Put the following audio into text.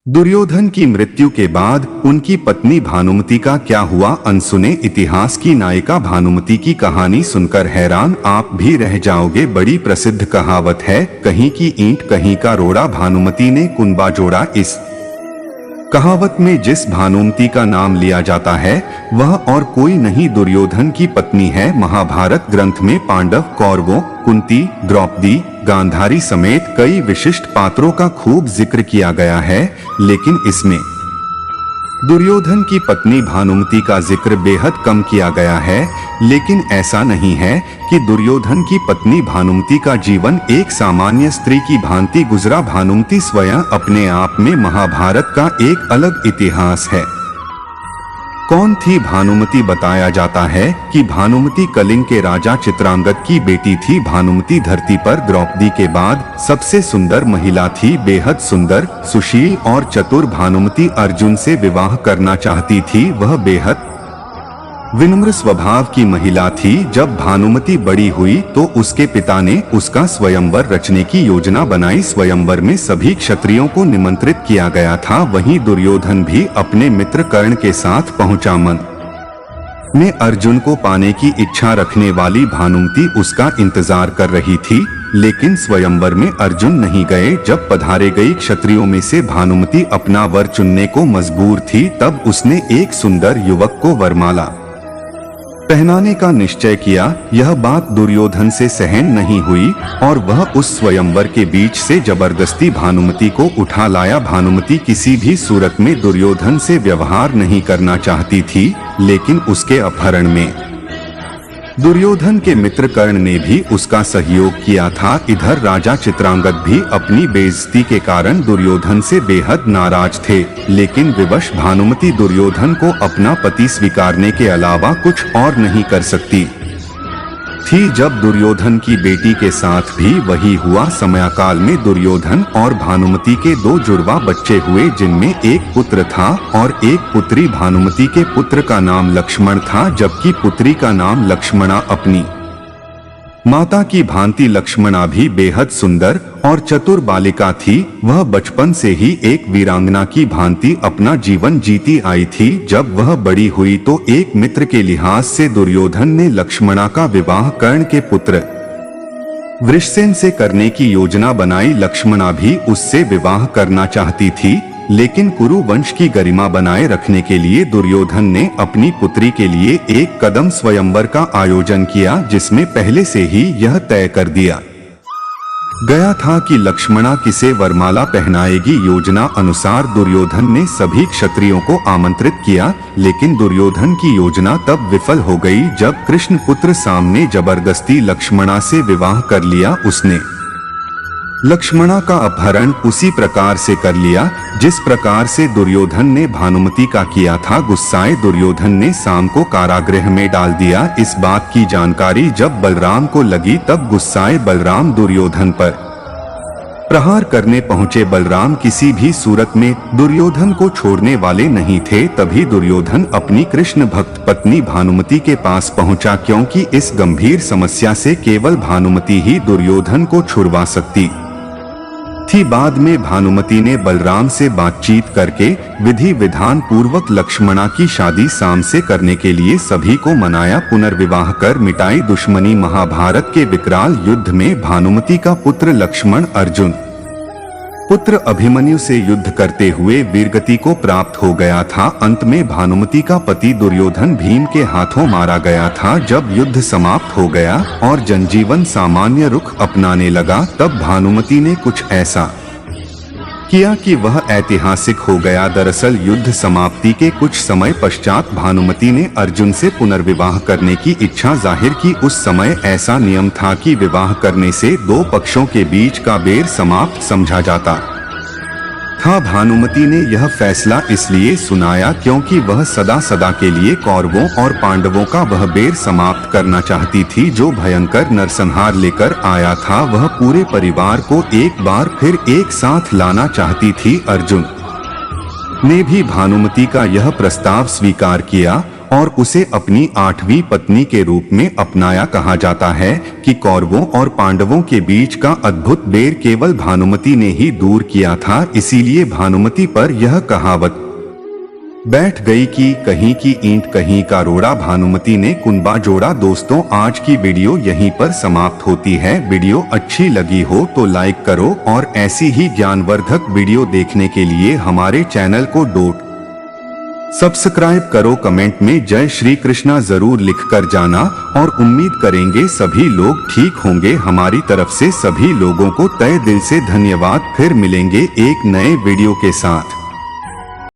दुर्योधन की मृत्यु के बाद उनकी पत्नी भानुमति का क्या हुआ, अनसुने इतिहास की नायिका भानुमति की कहानी सुनकर हैरान आप भी रह जाओगे। बड़ी प्रसिद्ध कहावत है, कहीं की ईंट कहीं का रोड़ा, भानुमति ने कुनबा जोड़ा। इस कहावत में जिस भानुमति का नाम लिया जाता है वह और कोई नहीं दुर्योधन की पत्नी है। महाभारत ग्रंथ में पांडव, कौरवों, कुंती, द्रौपदी, गांधारी समेत कई विशिष्ट पात्रों का खूब जिक्र किया गया है, लेकिन इसमें दुर्योधन की पत्नी भानुमति का जिक्र बेहद कम किया गया है। लेकिन ऐसा नहीं है कि दुर्योधन की पत्नी भानुमति का जीवन एक सामान्य स्त्री की भांति गुजरा। भानुमति स्वयं अपने आप में महाभारत का एक अलग इतिहास है। कौन थी भानुमति? बताया जाता है कि भानुमति कलिंग के राजा चित्रांगद की बेटी थी। भानुमति धरती पर द्रौपदी के बाद सबसे सुंदर महिला थी। बेहद सुंदर, सुशील और चतुर भानुमति अर्जुन से विवाह करना चाहती थी। वह बेहद विनम्र स्वभाव की महिला थी। जब भानुमति बड़ी हुई तो उसके पिता ने उसका स्वयंवर रचने की योजना बनाई। स्वयंवर में सभी क्षत्रियों को निमंत्रित किया गया था। वहीं दुर्योधन भी अपने मित्र कर्ण के साथ पहुंचा। मन में अर्जुन को पाने की इच्छा रखने वाली भानुमति उसका इंतजार कर रही थी, लेकिन स्वयंवर में अर्जुन नहीं गए। जब पधारे गई क्षत्रियों में से भानुमति अपना वर चुनने को मजबूर थी। तब उसने एक सुंदर युवक को वरमाला पहनाने का निश्चय किया। यह बात दुर्योधन से सहन नहीं हुई और वह उस स्वयंवर के बीच से जबरदस्ती भानुमति को उठा लाया। भानुमति किसी भी सूरत में दुर्योधन से व्यवहार नहीं करना चाहती थी, लेकिन उसके अपहरण में दुर्योधन के मित्र कर्ण ने भी उसका सहयोग किया था। इधर राजा चित्रांगद भी अपनी बेइज्जती के कारण दुर्योधन से बेहद नाराज थे, लेकिन विवश भानुमति दुर्योधन को अपना पति स्वीकारने के अलावा कुछ और नहीं कर सकती थी। जब दुर्योधन की बेटी के साथ भी वही हुआ। समयाकाल में दुर्योधन और भानुमति के दो जुड़वा बच्चे हुए, जिनमें एक पुत्र था और एक पुत्री। भानुमति के पुत्र का नाम लक्ष्मण था, जबकि पुत्री का नाम लक्ष्मणा। अपनी माता की भांति लक्ष्मणा भी बेहद सुंदर और चतुर बालिका थी। वह बचपन से ही एक वीरांगना की भांति अपना जीवन जीती आई थी। जब वह बड़ी हुई तो एक मित्र के लिहाज से दुर्योधन ने लक्ष्मणा का विवाह कर्ण के पुत्र वृषसेन से करने की योजना बनाई। लक्ष्मणा भी उससे विवाह करना चाहती थी, लेकिन कुरु वंश की गरिमा बनाए रखने के लिए दुर्योधन ने अपनी पुत्री के लिए एक कदम स्वयंवर का आयोजन किया, जिसमें पहले से ही यह तय कर दिया गया था कि लक्ष्मणा किसे वरमाला पहनाएगी। योजना अनुसार दुर्योधन ने सभी क्षत्रियों को आमंत्रित किया, लेकिन दुर्योधन की योजना तब विफल हो गई जब कृष्ण पुत्र साम ने जबरदस्ती लक्ष्मणा से विवाह कर लिया। उसने लक्ष्मणा का अपहरण उसी प्रकार से कर लिया जिस प्रकार से दुर्योधन ने भानुमति का किया था। गुस्साए दुर्योधन ने साम को कारागृह में डाल दिया। इस बात की जानकारी जब बलराम को लगी तब गुस्साए बलराम दुर्योधन पर प्रहार करने पहुंचे। बलराम किसी भी सूरत में दुर्योधन को छोड़ने वाले नहीं थे। तभी दुर्योधन अपनी कृष्ण भक्त पत्नी भानुमति के पास पहुंचा, क्योंकि इस गंभीर समस्या से केवल भानुमति ही दुर्योधन को छुड़वा सकती थी। बाद में भानुमति ने बलराम से बातचीत करके विधि विधान पूर्वक लक्ष्मणा की शादी साम से करने के लिए सभी को मनाया। पुनर्विवाह कर मिटाई दुश्मनी। महाभारत के विकराल युद्ध में भानुमति का पुत्र लक्ष्मण अर्जुन पुत्र अभिमन्यु से युद्ध करते हुए वीरगति को प्राप्त हो गया था। अंत में भानुमति का पति दुर्योधन भीम के हाथों मारा गया था। जब युद्ध समाप्त हो गया और जनजीवन सामान्य रुख अपनाने लगा, तब भानुमति ने कुछ ऐसा किया कि वह ऐतिहासिक हो गया। दरअसल युद्ध समाप्ति के कुछ समय पश्चात भानुमति ने अर्जुन से पुनर्विवाह करने की इच्छा जाहिर की। उस समय ऐसा नियम था कि विवाह करने से दो पक्षों के बीच का बैर समाप्त समझा जाता था। भानुमति ने यह फैसला इसलिए सुनाया क्योंकि वह सदा सदा के लिए कौरवों और पांडवों का वह बैर समाप्त करना चाहती थी जो भयंकर नरसंहार लेकर आया था। वह पूरे परिवार को एक बार फिर एक साथ लाना चाहती थी। अर्जुन ने भी भानुमति का यह प्रस्ताव स्वीकार किया और उसे अपनी 8वीं पत्नी के रूप में अपनाया। कहा जाता है कि कौरवों और पांडवों के बीच का अद्भुत बैर केवल भानुमति ने ही दूर किया था, इसीलिए भानुमति पर यह कहावत बैठ गई कि कहीं की ईंट कहीं का रोड़ा, भानुमति ने कुनबा जोड़ा। दोस्तों, आज की वीडियो यहीं पर समाप्त होती है। वीडियो अच्छी लगी हो तो लाइक करो और ऐसी ही ज्ञानवर्धक वीडियो देखने के लिए हमारे चैनल को सब्सक्राइब करो। कमेंट में जय श्री कृष्णा जरूर लिख कर जाना और उम्मीद करेंगे सभी लोग ठीक होंगे। हमारी तरफ से सभी लोगों को तहे दिल से धन्यवाद। फिर मिलेंगे एक नए वीडियो के साथ।